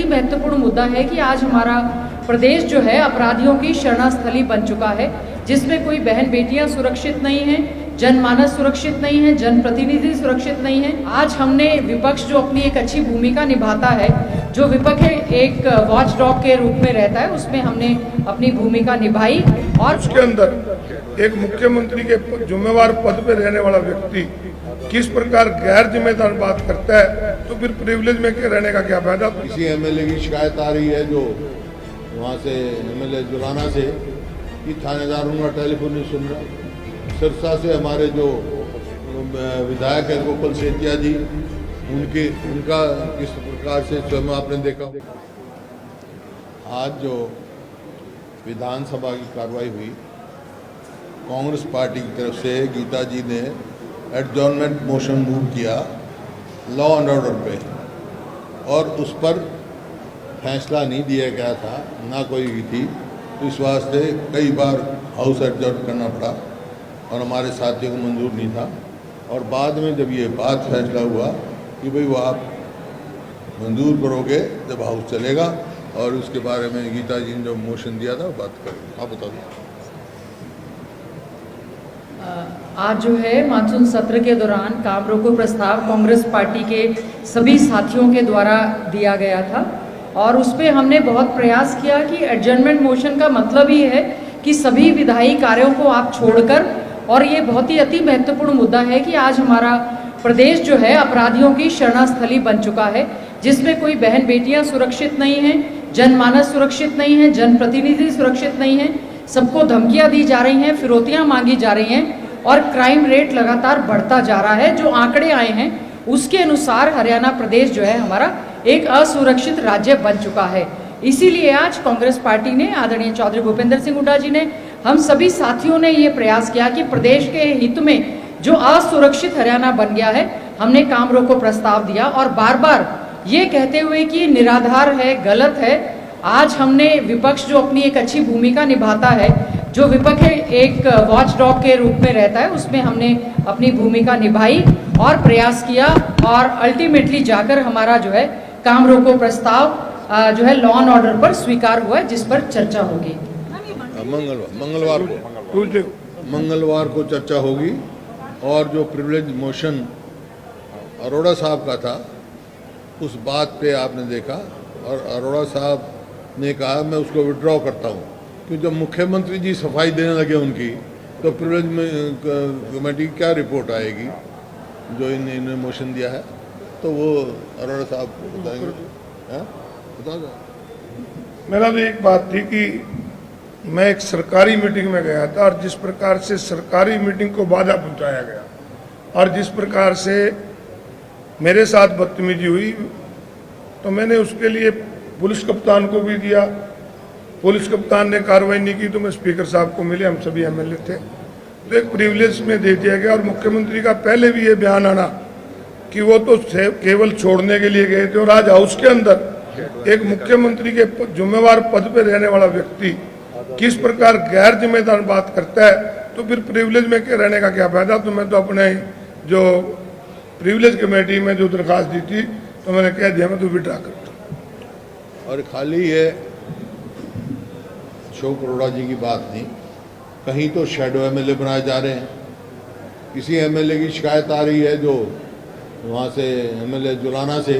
महत्वपूर्ण मुद्दा है कि आज हमारा प्रदेश जो है अपराधियों की शरणास्थली बन चुका है, जिसमें कोई बहन बेटियां सुरक्षित नहीं हैं, जनमानस सुरक्षित नहीं है, जनप्रतिनिधि सुरक्षित नहीं है। आज हमने विपक्ष जो अपनी एक अच्छी भूमिका निभाता है, जो विपक्ष एक वॉच डॉग के रूप में रहता है, उसमें हमने अपनी भूमिका निभाई। और उसके अंदर एक मुख्यमंत्री के जिम्मेवार पद पे रहने वाला व्यक्ति किस प्रकार गैर जिम्मेदार बात करता है, तो फिर प्रिविलेज में रहने का क्या फायदा। किसी एमएलए की शिकायत आ रही है जो वहाँ से एमएलए जुलाना से कि थानेदार उनका टेलीफोन नहीं सुन रहा। सिरसा से हमारे जो विधायक है गोकुल सेतिया जी, उनका किस प्रकार से स्वयं आपने देखा। आज जो विधानसभा की कार्रवाई हुई, कांग्रेस पार्टी की तरफ से गीता जी ने एडजॉर्नमेंट मोशन मूव किया लॉ एंड ऑर्डर पे, और उस पर फैसला नहीं दिया गया था, ना कोई हुई थी। तो इस वास्ते कई बार हाउस एडजॉर्न करना पड़ा और हमारे साथियों को मंजूर नहीं था। और बाद में जब ये बात फैसला हुआ कि भाई वो आप मंजूर करोगे जब हाउस चलेगा, और उसके बारे में गीता जी ने जो मोशन दिया था बात करेंगे। आप बता दें। आज जो है मानसून सत्र के दौरान काम रोको प्रस्ताव कांग्रेस पार्टी के सभी साथियों के द्वारा दिया गया था, और उस पर हमने बहुत प्रयास किया कि एडजर्नमेंट मोशन का मतलब ही है कि सभी विधायी कार्यों को आप छोड़कर, और ये बहुत ही अति महत्वपूर्ण मुद्दा है कि आज हमारा प्रदेश जो है अपराधियों की शरणास्थली बन चुका है, जिसमें कोई बहन बेटियां सुरक्षित नहीं हैं, जनमानस सुरक्षित नहीं है, जनप्रतिनिधि सुरक्षित नहीं है, सबको धमकियां दी जा रही हैं, फिरौतियां मांगी जा रही हैं, और क्राइम रेट लगातार बढ़ता जा रहा है। जो आंकड़े आए हैं उसके अनुसार हरियाणा प्रदेश जो है हमारा एक असुरक्षित राज्य बन चुका है। इसीलिए आज कांग्रेस पार्टी ने, आदरणीय चौधरी भूपेंद्र सिंह हुड्डा जी ने, हम सभी साथियों ने ये प्रयास किया कि प्रदेश के हित में जो असुरक्षित हरियाणा बन गया है, हमने काम रोको प्रस्ताव दिया, और बार बार ये कहते हुए कि निराधार है, गलत है। आज हमने विपक्ष जो अपनी एक अच्छी भूमिका निभाता है, जो विपक्ष एक वॉच डॉग के रूप में रहता है, उसमें हमने अपनी भूमिका निभाई और प्रयास किया, और अल्टीमेटली जाकर हमारा जो है काम रोको प्रस्ताव जो है लॉ एंड ऑर्डर पर स्वीकार हुआ है, जिस पर चर्चा होगी। मंगलवार को चर्चा होगी। और जो प्रिविलेज मोशन अरोड़ा साहब का था, उस बात पे आपने देखा, और अरोड़ा साहब ने कहा मैं उसको विड्रॉ करता हूँ, क्योंकि जब मुख्यमंत्री जी सफाई देने लगे उनकी, तो प्रिविलेज कमेटी की क्या रिपोर्ट आएगी जो इन्होंने मोशन दिया है, तो वो अरोड़ा साहब को बताएंगे। बता दो। मेरा तो एक बात थी कि मैं एक सरकारी मीटिंग में गया था, और जिस प्रकार से सरकारी मीटिंग को बाधा पहुंचाया गया, और जिस प्रकार से मेरे साथ बदतमीजी हुई, तो मैंने उसके लिए पुलिस कप्तान को भी दिया। पुलिस कप्तान ने कार्रवाई नहीं की तो मैं स्पीकर साहब को मिले, हम सभी एमएलए थे, तो एक प्रिविलेज में दे दिया गया। और मुख्यमंत्री का पहले भी ये बयान आना कि वो तो केवल छोड़ने के लिए गए थे, और आज हाउस के अंदर एक मुख्यमंत्री के जिम्मेवार पद पे रहने वाला व्यक्ति किस प्रकार गैर जिम्मेदार बात करता है, तो फिर प्रिविलेज में रहने का क्या फायदा। तो मैं तो अपने जो प्रिविलेज कमेटी में जो दरखास्त दी थी, तो मैंने कह दिया मैं तो विड्रा करता हूँ। और खाली ये अशोक अरोड़ा जी की बात नहीं, कहीं तो शैडो एमएलए बनाए जा रहे हैं। किसी एमएलए की शिकायत आ रही है जो वहाँ से एमएलए जुलाना से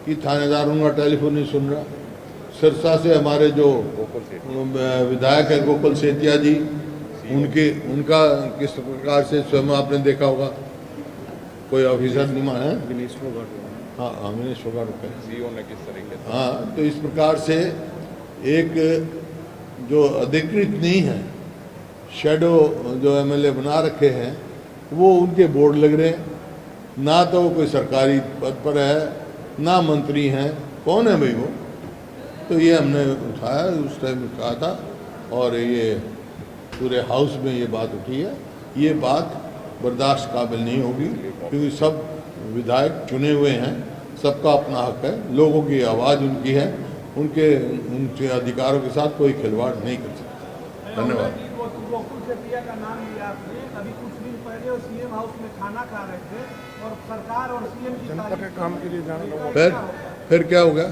कि थानेदार उनका टेलीफोन नहीं सुन रहा। सिरसा से हमारे जो विधायक है गोकुल सेतिया जी, उनका किस प्रकार से स्वयं आपने देखा होगा। कोई ऑफिसर नहीं माना है, हाँ मिनिश फोगाट ने किस तरीके से, हाँ, तो इस प्रकार से एक जो अधिकृत नहीं है, शैडो जो एमएलए बना रखे हैं, वो उनके बोर्ड लग रहे हैं। ना तो वो कोई सरकारी पद पर है, ना मंत्री हैं, कौन है भाई वो। तो ये हमने उठाया, उस टाइम कहा था, और ये पूरे हाउस में ये बात उठी है। ये बात बर्दाश्त काबिल नहीं होगी, क्योंकि सब विधायक चुने हुए हैं, सबका अपना हक है, लोगों की आवाज़ उनकी है, उनके अधिकारों के साथ कोई खिलवाड़ नहीं कर सकता। धन्यवाद। गोकुल सेतिया का नाम लिया आपने, अभी कुछ दिन पहले वो सीएम हाउस में खाना खा रहे थे, और सरकार और सीएम की जनता के काम के लिए जाना। फिर क्या हो गया?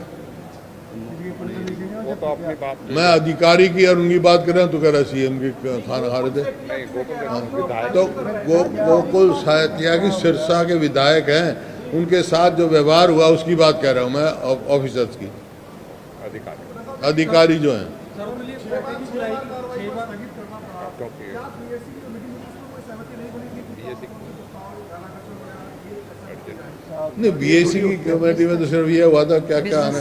तो अपनी बात मैं अधिकारी की और उनकी बात कर रहा हूँ तो कह रहा सीएम की खाना खा रहे थे। नहीं, गोकुल विधायक तो गोकुल साहित्या की सिरसा के विधायक हैं, उनके साथ जो व्यवहार हुआ उसकी बात कह रहा हूँ मैं, ऑफिसर्स की, अधिकारी अधिकारी जो हैं। क्योंकि नहीं, बीएससी की कमेटी में तो सिर्फ ये हुआ था, क्या क्या आना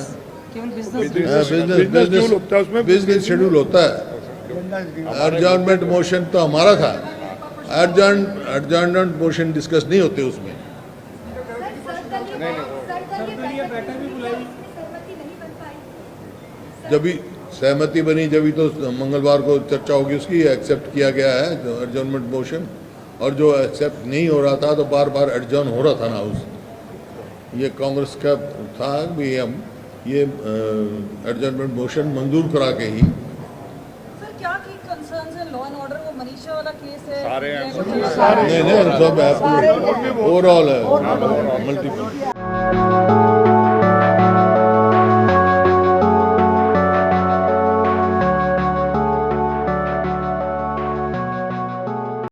केवल बिजनेस शेड्यूल होता है उसमें। बिजनेस शेड्यूल होता है। एडजॉर्नमेंट मोशन तो हमारा था, एडजॉर्नमेंट मोशन डिस्कस नहीं होते उसमें। जब भी सहमति बनी जब भी तो मंगलवार को चर्चा होगी उसकी, एक्सेप्ट किया गया है जो एडजॉर्नमेंट मोशन, और जो एक्सेप्ट नहीं हो रहा था तो बार बार एडजॉर्न हो रहा था ना हाउस। ये कांग्रेस का था भी हम ये एडजॉर्नमेंट मोशन मंजूर करा के ही। सर क्या की कंसर्न्स है लॉ एंड ऑर्डर, वो मनीषा वाला केस है? सारे हैं। नहीं सब है, ओवरऑल है, मल्टीपल।